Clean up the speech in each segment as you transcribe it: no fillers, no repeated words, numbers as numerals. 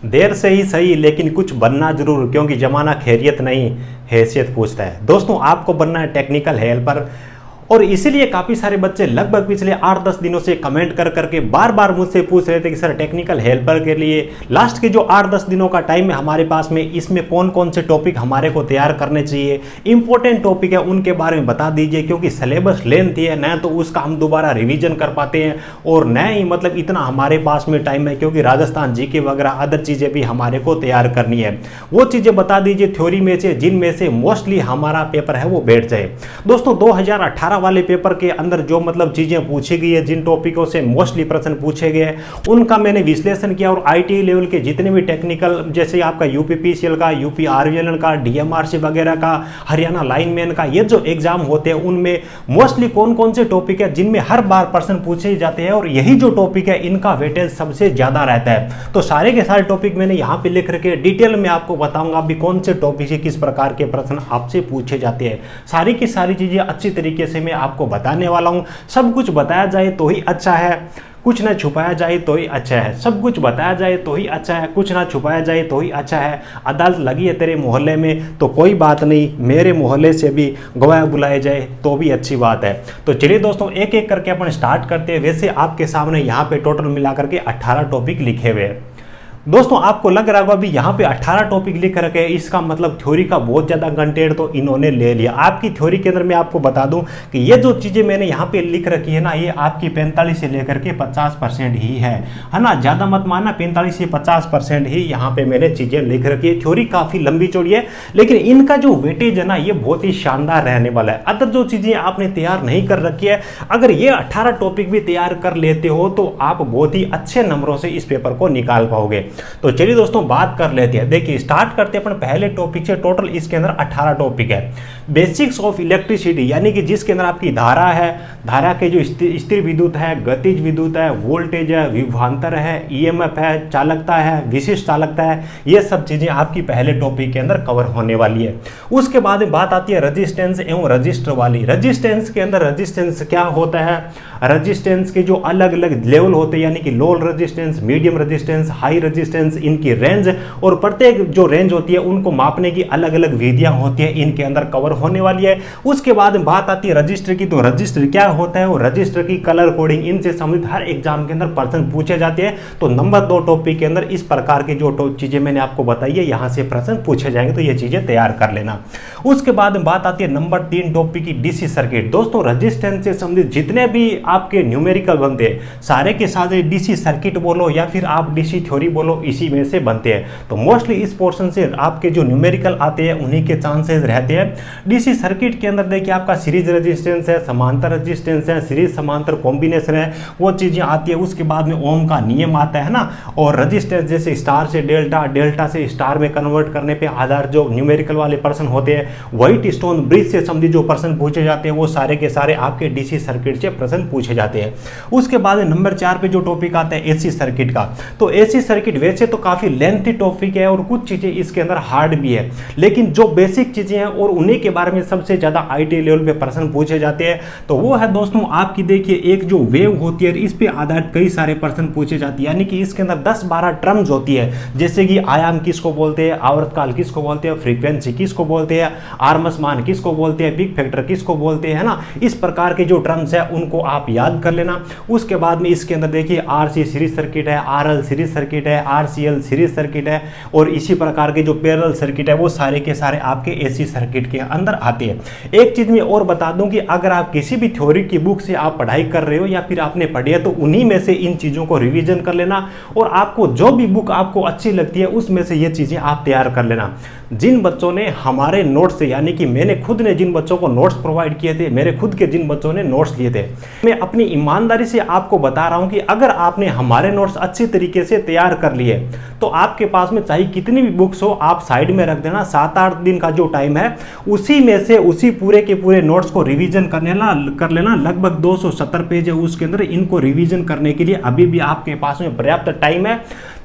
देर से ही सही लेकिन कुछ बनना जरूर, क्योंकि जमाना खैरियत नहीं हैसियत पूछता है। दोस्तों आपको बनना है टेक्निकल हेल्पर, और इसीलिए काफ़ी सारे बच्चे लगभग पिछले 8-10 दिनों से कमेंट कर करके बार बार मुझसे पूछ रहे थे कि सर टेक्निकल हेल्पर के लिए लास्ट के जो 8-10 दिनों का टाइम है हमारे पास में, इसमें कौन कौन से टॉपिक हमारे को तैयार करने चाहिए, इंपॉर्टेंट टॉपिक है उनके बारे में बता दीजिए, क्योंकि सिलेबस लेंथ है न तो उसका हम दोबारा रिविजन कर पाते हैं और न ही मतलब इतना हमारे पास में टाइम है, क्योंकि राजस्थान जीके वगैरह अदर चीज़ें भी हमारे को तैयार करनी है। वो चीज़ें बता दीजिए थ्योरी में से जिनमें से मोस्टली हमारा पेपर है वो बैठ जाए। दोस्तों 2018 वाले पेपर के अंदर जो मतलब चीजें पूछी गई है, जिन टॉपिकों से मोस्टली प्रश्न पूछे गए उनका मैंने विश्लेषण किया, और आईटीआई लेवल के जितने भी टेक्निकल जैसे आपका यूपीपीसीएल का, यूपी आरवीएनएल का, डीएमआरसी वगैरह का, हरियाणा लाइनमैन का, ये जो एग्जाम होते हैं उनमें मोस्टली कौन कौन से टॉपिक है जिनमें हर बार प्रश्न पूछे जाते हैं, और यही जो टॉपिक है इनका वेटेज सबसे ज्यादा रहता है। तो सारे के सारे टॉपिक मैंने यहाँ पे लिख रखे, डिटेल में आपको बताऊंगा अभी कौन से टॉपिक से किस प्रकार के प्रश्न आपसे पूछे जाते हैं। सारी की सारी चीजें अच्छी तरीके से मैं आपको बताने वाला हूं। सब कुछ बताया जाए तो ही अच्छा है, कुछ ना छुपाया जाए तो ही अच्छा है। सब कुछ बताया जाए तो ही अच्छा है, कुछ ना छुपाया जाए तो ही अच्छा है। अदालत लगी है तेरे मोहल्ले में तो कोई बात नहीं, मेरे मोहल्ले से भी गवाह बुलाए जाए तो भी अच्छी बात है। तो चलिए दोस्तों एक एक करके अपन स्टार्ट करते हैं। वैसे आपके सामने यहाँ पे टोटल मिलाकर के 18 टॉपिक लिखे हुए हैं। दोस्तों आपको लग रहा होगा अभी यहाँ पे 18 टॉपिक लिख रखे हैं, इसका मतलब थ्योरी का बहुत ज़्यादा कंटेंट तो इन्होंने ले लिया। आपकी थ्योरी के अंदर मैं आपको बता दूं कि ये जो चीज़ें मैंने यहाँ पे लिख रखी है ना, ये आपकी 45 से लेकर के 50% ही है ना। ज़्यादा मत मानना, 45 से 50% ही यहाँ पे मैंने चीज़ें लिख रखी है। थ्योरी काफ़ी लंबी चौड़ी है लेकिन इनका जो वेटेज है ना ये बहुत ही शानदार रहने वाला है। अदर जो चीज़ें आपने तैयार नहीं कर रखी है, अगर ये 18 टॉपिक भी तैयार कर लेते हो तो आप बहुत ही अच्छे नंबरों से इस पेपर को निकाल पाओगे। तो चलिए दोस्तों बात कर लेते हैं। देखिए स्टार्ट करते हैं अपन पहले टॉपिक से। टोटल इसके अंदर 18 टॉपिक है। बेसिक्स ऑफ इलेक्ट्रिसिटी, यानी कि जिसके अंदर आपकी धारा है, धारा के जो स्थिर विद्युत है, गतिज विद्युत है, वोल्टेज है, विभवांतर है, ईएमएफ है, चालकता है, विशिष्ट चालकता है, ये सब चीजें आपकी पहले टॉपिक के अंदर कवर होने वाली है। उसके बाद में बात आती है रजिस्टेंस एवं रजिस्टर वाली। रजिस्टेंस के अंदर रजिस्टेंस क्या होता है, रजिस्टेंस के जो अलग अलग लेवल होते हैं, यानी कि low resistance, medium resistance, high resistance, इनकी रेंज, और प्रत्येक जो रेंज होती है उनको मापने की अलग अलग विधियां होती है, इनके अंदर कवर होने वाली है। उसके बाद में बात आती है रजिस्टर की। तो रजिस्टर क्या होता है, वो रजिस्टर की कलर कोडिंग, इनसे संबंधित हर एग्जाम के अंदर प्रश्न पूछे जाते हैं। तो नंबर 2 टॉपिक के अंदर इस प्रकार की जो चीजें मैंने आपको बताई है यहां से प्रश्न पूछे जाएंगे, तो ये चीजें तैयार कर लेना। उसके बाद में बात आती है नंबर 3 टॉपिक की, डीसी सर्किट। दोस्तों रजिस्टेंस से संबंधित जितने भी आपके न्यूमेरिकल बनते हैं सारे के सारे डीसी सर्किट बोलो या फिर आप डीसी थ्योरी बोलो, इसी में से बनते हैं। तो मोस्टली इस पोर्शन से आपके जो न्यूमेरिकल आते हैं उन्हीं के चांसेस रहते हैं। डीसी सर्किट के अंदर देखिए आपका सीरीज रेजिस्टेंस है, समांतर रेजिस्टेंस है, सीरीज समांतर कॉम्बिनेशन है, वो चीजें आती है। उसके बाद में ओम का नियम आता है ना, और रेजिस्टेंस जैसे स्टार से डेल्टा, डेल्टा से स्टार में कन्वर्ट करने पे आधार जो न्यूमेरिकल वाले प्रश्न होते हैं, व्हाइट स्टोन ब्रिज से संबंधित जो प्रश्न पूछे जाते हैं वो सारे के सारे आपके डीसी सर्किट से प्रश्न पूछे जाते हैं। उसके बाद नंबर 4 पे जो टॉपिक आता है एसी सर्किट का। तो एसी सर्किट वैसे तो काफी लेंथी टॉपिक है और कुछ चीजें इसके अंदर हार्ड भी है, लेकिन जो बेसिक चीजें हैं और उन्हीं के बारे में सबसे ज्यादा आईटी लेवल पे प्रश्न पूछे जाते हैं। तो वो है दोस्तों आपकी देखिए एक जो वेव होती है, इस पे आधारित कई सारे प्रश्न पूछे जाते हैं, यानी कि इसके अंदर 10-12 टर्म्स होती है, जैसे कि आयाम किसको बोलते हैं, आवर्तकाल किसको बोलते हैं, फ्रीक्वेंसी किसको बोलते हैं, आरएमएस मान किसको बोलते हैं, बिग फैक्टर किसको बोलते हैं ना। इस प्रकार के जो टर्म्स है उनको आप याद कर लेना। उसके बाद में इसके अंदर देखिए आरसी सीरीज सर्किट है, आरएल सीरीज सर्किट है, आरसीएल सीरीज सर्किट है, और इसी प्रकार के जो पैरेलल सर्किट है वो सारे के सारे आपके एसी सर्किट के अंदर आते हैं। एक चीज मैं और बता दूं कि अगर आप किसी भी थ्योरी की बुक से आप पढ़ाई कर रहे हो या फिर आपने पढ़ी है तो उन्हीं में से इन चीजों को रिवीजन कर लेना, और आपको जो भी बुक आपको अच्छी लगती है उसमें से ये चीजें आप तैयार कर लेना। जिन बच्चों ने हमारे नोट्स से, यानी कि मैंने खुद ने जिन बच्चों को नोट्स प्रोवाइड किए थे, मेरे खुद के जिन बच्चों ने नोट्स लिए थे, मैं अपनी ईमानदारी से आपको बता रहा हूं कि अगर आपने हमारे नोट्स अच्छी तरीके से तैयार कर लिए तो आपके पास में चाहे कितनी भी बुक्स हो आप साइड में रख देना। 7-8 दिन का जो टाइम है उसी में से उसी पूरे के पूरे नोट्स को रिवीजन कर लेना। लगभग 270 पेज है उसके अंदर, इनको रिवीजन करने के लिए अभी भी आपके पास में पर्याप्त टाइम है।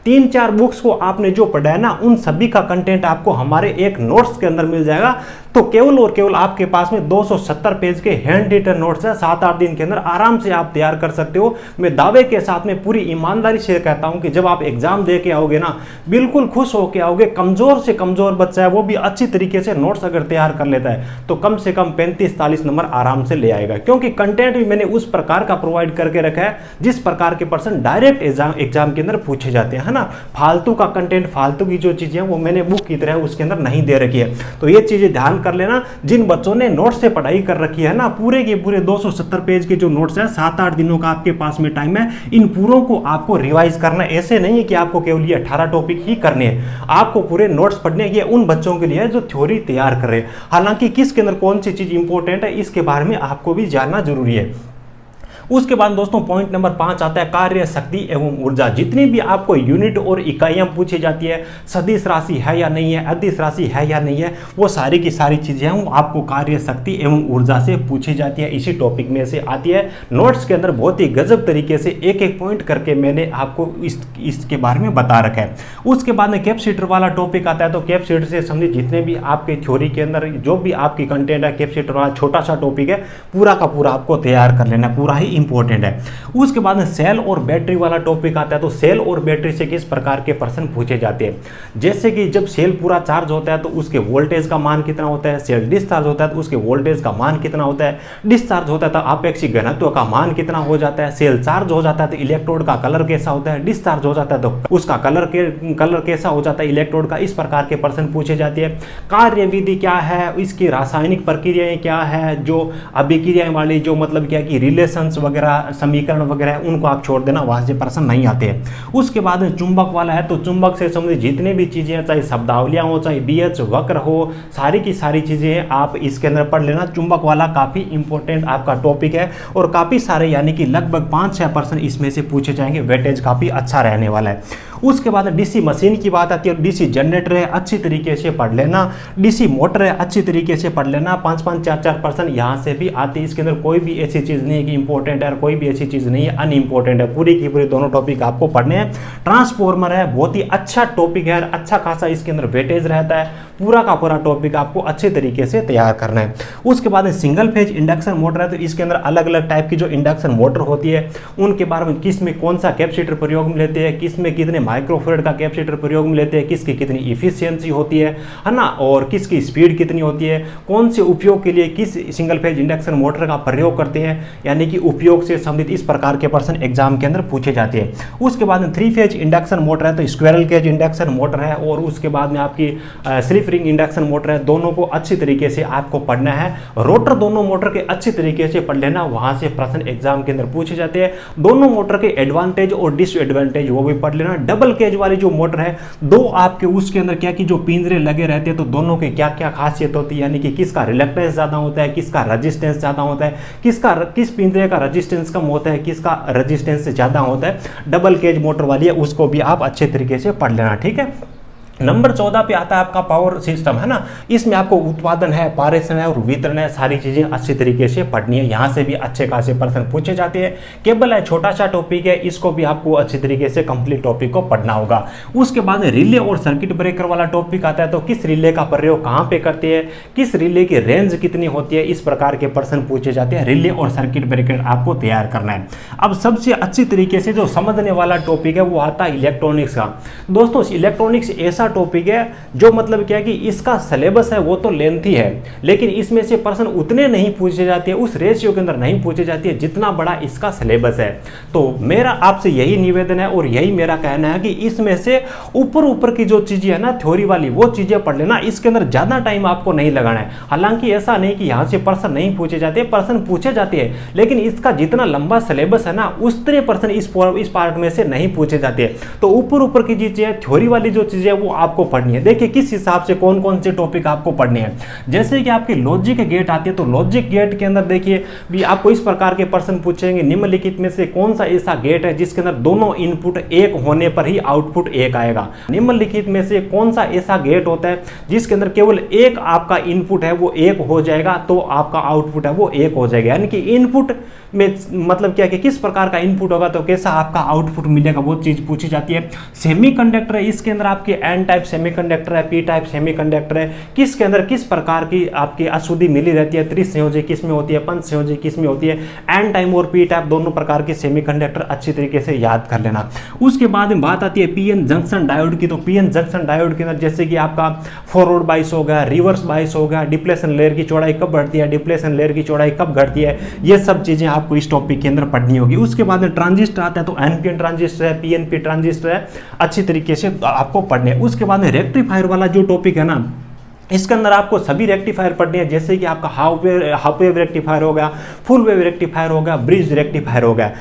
3-4 बुक्स को आपने जो पढ़ा है ना उन सभी का कंटेंट आपको हमारे एक नोट्स के अंदर मिल जाएगा। तो केवल और केवल आपके पास में 270 पेज के हैंड रिटन नोट्स है, 7-8 दिन के अंदर आराम से आप तैयार कर सकते हो। मैं दावे के साथ में पूरी ईमानदारी से कहता हूं कि जब आप एग्जाम दे के आओगे ना, बिल्कुल खुश होके आओगे। कमजोर से कमजोर बच्चा है वो भी अच्छी तरीके से नोट्स अगर तैयार कर लेता है तो कम से कम 35-40 नंबर आराम से ले आएगा, क्योंकि कंटेंट भी मैंने उस प्रकार का प्रोवाइड करके रखा है जिस प्रकार के पर्सन डायरेक्ट एग्जाम के अंदर पूछे जाते हैं, है ना। फालतू का कंटेंट, फालतू की जो चीजें वो मैंने बुक की तरह उसके अंदर नहीं दे रखी है। तो ये चीजें ध्यान कर लेना। जिन बच्चों ने नोट्स से पढ़ाई कर रखी है ना, पूरे के पूरे 270 पेज के जो नोट्स है, 7-8 दिनों का आपके पास में टाइम है, इन पूरों को आपको रिवाइज करना। ऐसे नहीं है कि आपको केवल ये 18 टॉपिक ही करने हैं, आपको पूरे नोट्स पढ़ने हैं। उन बच्चों के लिए जो थ्योरी तैयार कर रहे हैं, हालांकि किसके अंदर कौन सी चीज इंपॉर्टेंट है इसके बारे में आपको भी जानना जरूरी है। उसके बाद दोस्तों पॉइंट नंबर 5 आता है कार्य शक्ति एवं ऊर्जा। जितनी भी आपको यूनिट और इकाइयां पूछी जाती है, सदिश राशि है या नहीं है, अदिश राशि है या नहीं है, वो सारी की सारी चीजें हैं वो आपको कार्य शक्ति एवं ऊर्जा से पूछी जाती है, इसी टॉपिक में से आती है। नोट्स के अंदर बहुत ही गजब तरीके से एक एक पॉइंट करके मैंने आपको इसके बारे में बता रखा है। उसके बाद में कैपेसिटर वाला टॉपिक आता है। तो कैपेसिटर से संबंधित जितने भी आपके थ्योरी के अंदर जो भी आपकी कंटेंट है, कैपेसिटर वाला छोटा सा टॉपिक है, पूरा का पूरा आपको तैयार कर लेना, पूरा ही इंपॉर्टेंट है। उसके बाद में सेल और बैटरी वाला टॉपिक आता है। तो सेल और बैटरी से किस प्रकार के प्रश्न पूछे जाते हैं, जैसे कि जब सेल पूरा चार्ज होता है तो उसके वोल्टेज का मान कितना होता है, सेल डिस्चार्ज होता है तो उसके वोल्टेज का मान कितना होता है, डिस्चार्ज होता है तो आपेक्षिक घनत्व का मान कितना हो जाता है, सेल चार्ज हो जाता है तो इलेक्ट्रोड का कलर कैसा होता है, डिस्चार्ज हो जाता है तो उसका कलर कैसा हो जाता है इलेक्ट्रोड का। इस प्रकार के प्रश्न पूछे जाते हैं। कार्य विधि क्या है, इसकी रासायनिक प्रक्रियाएं क्या है, जो अभिक्रियाएं वाली जो मतलब क्या कि रिलेशंस वगैरह समीकरण वगैरह उनको आप छोड़ देना, वहां से प्रश्न नहीं आते हैं। उसके बाद में चुंबक वाला है। तो चुंबक से संबंधित जितने भी चीजें, चाहे शब्दावलियां हो, चाहे बीएच वक्र हो, सारी की सारी चीजें आप इसके अंदर पढ़ लेना। चुंबक वाला काफी इंपॉर्टेंट आपका टॉपिक है और काफी सारे यानी कि लगभग 5-6 प्रश्न इसमें से पूछे जाएंगे। वेटेज काफी अच्छा रहने वाला है। उसके बाद डीसी मशीन की बात आती है। डीसी जनरेटर है, अच्छी तरीके से पढ़ लेना। डीसी मोटर है, अच्छी तरीके से पढ़ लेना। 5-5, 4-4 प्रश्न यहाँ से भी आती है। इसके अंदर कोई भी ऐसी चीज नहीं है कि इंपॉर्टेंट है और कोई भी ऐसी चीज नहीं है अनइंपॉर्टेंट है। पूरी की पूरी दोनों टॉपिक आपको पढ़ने हैं। ट्रांसफॉर्मर है, बहुत ही अच्छा टॉपिक है, अच्छा खासा इसके अंदर वेटेज रहता है। पूरा का पूरा टॉपिक आपको अच्छे तरीके से तैयार करना है। उसके बाद सिंगल फेज इंडक्शन मोटर है। तो इसके अंदर अलग अलग टाइप की जो इंडक्शन मोटर होती है उनके बारे में, किस में कौन सा कैपेसिटर प्रयोग में लेते हैं, किस में कितने माइक्रोफेरेड का कैपेसिटर प्रयोग में लेते हैं, किसकी कितनी इफिशियंसी होती है ना, और किसकी स्पीड कितनी होती है, कौन से उपयोग के लिए किस सिंगल फेज इंडक्शन मोटर का प्रयोग करते हैं, यानी कि उपयोग से संबंधित इस प्रकार के प्रश्न एग्जाम के अंदर पूछे जाते हैं। उसके बाद में 3 फेज इंडक्शन मोटर है। तो स्क्वायरल केज इंडक्शन मोटर है और उसके बाद में आपकी स्लिप रिंग इंडक्शन मोटर है। दोनों को अच्छी तरीके से आपको पढ़ना है। रोटर दोनों मोटर के अच्छी तरीके से पढ़ लेना, वहां से प्रश्न एग्जाम के अंदर पूछे जाते हैं। दोनों मोटर के एडवांटेज और डिसएडवांटेज वो भी पढ़ लेना। डबल केज वाली जो मोटर है, दो आपके उसके अंदर क्या कि जो पिंजरे लगे रहते हैं, तो दोनों के क्या क्या खासियत होती है, यानी कि किसका रिलक्टेंस ज्यादा होता है, किसका रेजिस्टेंस ज्यादा होता है, किस पिंजरे का रेजिस्टेंस कम होता है, किसका रेजिस्टेंस ज्यादा होता है। डबल केज मोटर वाली है, उसको भी आप अच्छे तरीके से पढ़ लेना, ठीक है। नंबर 14 पे आता है आपका पावर सिस्टम, है ना। इसमें आपको उत्पादन है, पारेषण है और वितरण है, सारी चीजें अच्छी तरीके से पढ़नी है। यहाँ से भी अच्छे खासे प्रश्न पूछे जाते हैं। केबल है, छोटा सा टॉपिक है, इसको भी आपको अच्छी तरीके से कंप्लीट टॉपिक को पढ़ना होगा। उसके बाद रिले और सर्किट ब्रेकर वाला टॉपिक आता है। तो किस रिले का प्रयोग कहाँ पे करते हैं, किस रिले की रेंज कितनी होती है, इस प्रकार के प्रश्न पूछे जाते हैं। रिले और सर्किट ब्रेकर आपको तैयार करना है। अब सबसे अच्छी तरीके से जो समझने वाला टॉपिक है वो आता है इलेक्ट्रॉनिक्स का। दोस्तों इलेक्ट्रॉनिक्स ऐसा टॉपिक है जो मतलब क्या है कि इसका सिलेबस है वो तो लेंथी है, लेकिन इसमें से प्रश्न उतने नहीं पूछे जाते हैं, उस रेशियो के अंदर नहीं पूछे जाती है जितना बड़ा इसका सिलेबस है। तो मेरा आपसे यही निवेदन है और यही मेरा कहना है कि इसमें से ऊपर की जो चीजें है ना थ्योरी वाली, वो चीजें पढ़ लेना। इसके अंदर ज्यादा टाइम आपको नहीं लगाना है। हालांकि ऐसा नहीं कि यहां से प्रश्न नहीं पूछे जाते, प्रश्न पूछे जाते हैं, लेकिन इसका जितना लंबा सिलेबस है ना उतने प्रश्न इस पार्ट में से नहीं पूछे जाते। तो ऊपर की चीजें, थ्योरी वाली जो चीजें वो आपको पढ़नी है। देखिए किस हिसाब से कौन कौन से टॉपिक आपको पढ़ने हैं। जैसे कि आपकी लॉजिक गेट आती है, तो लॉजिक गेट के अंदर देखिए भी आपको इस प्रकार के प्रश्न पूछेंगे, निम्नलिखित में से कौन सा ऐसा गेट है जिसके अंदर दोनों इनपुट एक होने पर ही आउटपुट एक आएगा। निम्नलिखित में से कौन सा ऐसा गेट होता है जिसके अंदर केवल एक आपका इनपुट है वो एक हो जाएगा, तो आपका आउटपुट है वो एक हो जाएगा। यानी कि इनपुट में मतलब क्या कि किस प्रकार का इनपुट होगा तो कैसा आपका आउटपुट मिलेगा, वो चीज पूछी जाती है। सेमीकंडक्टर है, इसके अंदर आपके एन एन टाइप सेमीकंडक्टर है, पी टाइप सेमीकंडक्टर है, किसके अंदर किस प्रकार की आपकी अशुद्धि मिली रहती है, त्रिसंयोजी किस में होती है, पंचसंयोजी किस में होती है, एन टाइप और पी टाइप दोनों प्रकार के सेमीकंडक्टर अच्छी तरीके से याद कर लेना। उसके बाद में बात आती है पीएन जंक्शन डायोड की। तो पीएन जंक्शन डायोड के अंदर जैसे कि आपका फॉरवर्ड बाइस होगा, रिवर्स बाइस होगा, डिप्लेशन लेयर की चौड़ाई कब बढ़ती है, डिप्लेशन लेयर की चौड़ाई कब घटती है, ये सब चीजें आपको इस टॉपिक के अंदर पढ़नी होगी। उसके बाद में ट्रांजिस्टर आता है, तो एनपीएन ट्रांजिस्टर है, पीएनपी ट्रांजिस्टर है, अच्छी तरीके से आपको पढ़ने। उसके बाद में रेक्टिफायर वाला जो टॉपिक है ना, इसके अंदर आपको सभी रेक्टिफायर पढ़ने हैं, जैसे कि आपका हाफ वेव रेक्टिफायर होगा, फुल वेव रेक्टिफायर होगा, ब्रिज रेक्टिफायर होगा।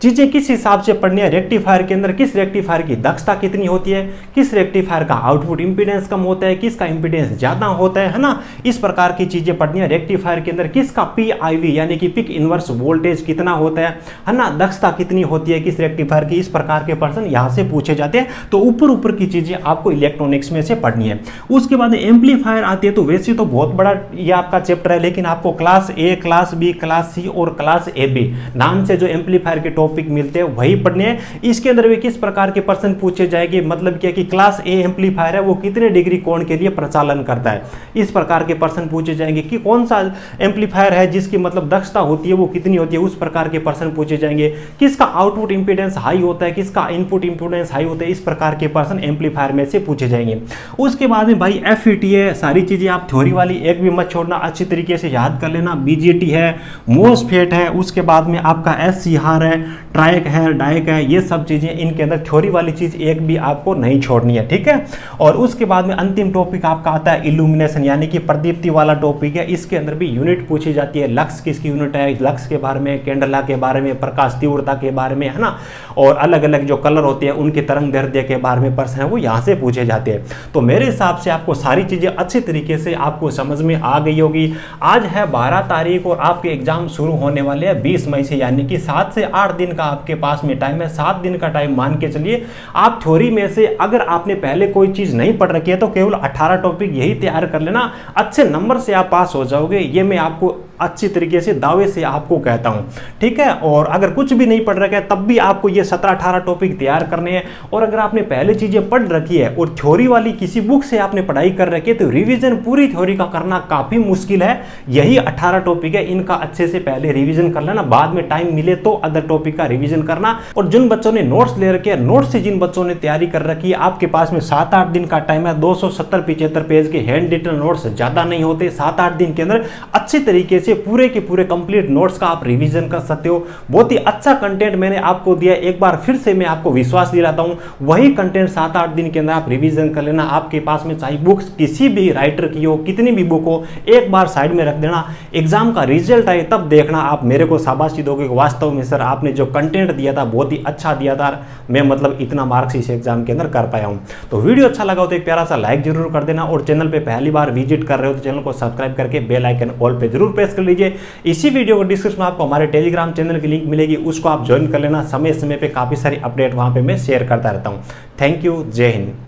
चीजें किस हिसाब से पढ़नी है, रेक्टिफायर के अंदर किस रेक्टिफायर की दक्षता कितनी होती है, किस रेक्टिफायर का आउटपुट इंपीडेंस कम होता है, किसका इंपीडेंस ज्यादा होता है ना, इस प्रकार की चीजें पढ़नी है। रेक्टिफायर के अंदर किसका पीआईवी यानी कि पिक इनवर्स वोल्टेज कितना होता है ना, दक्षता कितनी होती है किस रेक्टिफायर की, इस प्रकार के प्रश्न यहां से पूछे जाते हैं। तो ऊपर की चीजें आपको इलेक्ट्रॉनिक्स में से पढ़नी है। उसके बाद एम्पलीफायर आती है, तो वैसे तो बहुत बड़ा ये आपका चैप्टर है, लेकिन आपको class A, class B, class C और क्लास ए बी नाम से जो एम्पलीफायर के टॉपिक मिलते हैं वही पढ़ने हैं। इसके अंदर भी किस प्रकार के प्रश्न पूछे जाएंगे, मतलब क्या कि क्लास ए एम्पलीफायर है वो कितने डिग्री कोण के लिए प्रचालन करता है, इस प्रकार के प्रश्न पूछे जाएंगे। कि कौन सा एम्पलीफायर है जिसकी मतलब दक्षता होती है वो कितनी होती है, उस प्रकार के प्रश्न पूछे जाएंगे। किसका आउटपुट इंपीडेंस हाई होता है, किसका इनपुट इंपीडेंस हाई होता है, इस प्रकार के प्रश्न एम्पलीफायर में से पूछे जाएंगे। उसके बाद में भाई एफईटी है, सारी चीजें आप थ्योरी वाली एक भी मत छोड़ना, अच्छी तरीके से याद कर लेना। बीजीटी है, मोसफेट है, उसके बाद में आपका एससीआर है, ट्रायक है, डायक है, ये सब चीजें इनके अंदर थ्योरी वाली चीज एक भी आपको नहीं छोड़नी है, ठीक है। और उसके बाद में अंतिम टॉपिक आपका आता है इल्यूमिनेशन यानी कि प्रदीप्ति वाला टॉपिक है। इसके अंदर भी यूनिट पूछी जाती है, लक्स किसकी यूनिट है, लक्स के बारे में, कैंडला के बारे में, प्रकाश तीव्रता के बारे में, है ना, और अलग अलग जो कलर होते हैं उनके तरंग दैर्ध्य के बारे में प्रश्न है वो यहाँ से पूछे जाते हैं। तो मेरे हिसाब से आपको सारी चीजें अच्छी तरीके से आपको समझ में आ गई होगी। आज है 12 तारीख और आपके एग्जाम शुरू होने वाले हैं 20 मई से, यानी कि 7 से 8 दिन का आपके पास में टाइम है। 7 दिन का टाइम मान के चलिए। आप थ्योरी में से अगर आपने पहले कोई चीज नहीं पढ़ रखी है तो केवल 18 टॉपिक यही तैयार कर लेना, अच्छे नंबर से आप पास हो जाओगे, ये मैं आपको अच्छी तरीके से दावे से आपको कहता हूं, ठीक है। और अगर कुछ भी नहीं पढ़ रखा है तब भी आपको ये 17-18 टॉपिक तैयार करने हैं। और अगर आपने पहले चीजें पढ़ रखी है और थ्योरी वाली किसी बुक से आपने पढ़ाई कर रखी है तो रिवीजन पूरी थ्योरी का करना काफी मुश्किल है। यही 18 टॉपिक है, इनका अच्छे से पहले रिवीजन कर लेना, बाद में टाइम मिले तो अदर टॉपिक का रिवीजन करना। और जिन बच्चों ने नोट्स ले रखे हैं, नोट्स से जिन बच्चों ने तैयारी कर रखी है, आपके पास में 7-8 दिन का टाइम है। 270-75 पेज के हैंड रिटन नोट्स ज्यादा नहीं होते, 7-8 दिन के अंदर अच्छी तरीके से पूरे के पूरे कंप्लीट नोट्स का आप रिवीजन कर सकते हो। बहुत ही अच्छा कंटेंट मैंने आपको दिया, एक बार फिर से मैं आपको विश्वास दिलाता हूं, वही कंटेंट 7-8 दिन के अंदर आप रिवीजन कर लेना। आपके पास में चाहे बुक्स किसी भी राइटर की हो, कितनी भी बुक हो, एक बार साइड में रख देना। एग्जाम का रिजल्ट आए तब देखना, आप मेरे को शाबाशी दोगे, वास्तव में सर आपने जो कंटेंट दिया था बहुत ही अच्छा दिया था, मैं मतलब इतना मार्क्स इस एग्जाम के अंदर कर पाया हूं। तो वीडियो अच्छा लगा हो तो एक प्यारा सा लाइक जरूर कर देना, और चैनल पे पहली बार विजिट कर रहे हो तो चैनल को सब्सक्राइब करके बेल आइकन ऑल पे जरूर प्रेस कर लीजिए। इसी वीडियो को डिस्क्रिप्शन में आपको हमारे टेलीग्राम चैनल की लिंक मिलेगी, उसको आप ज्वाइन कर लेना। समय समय पे काफी सारी अपडेट वहां पे मैं शेयर करता रहता हूं। थैंक यू, जय हिंद।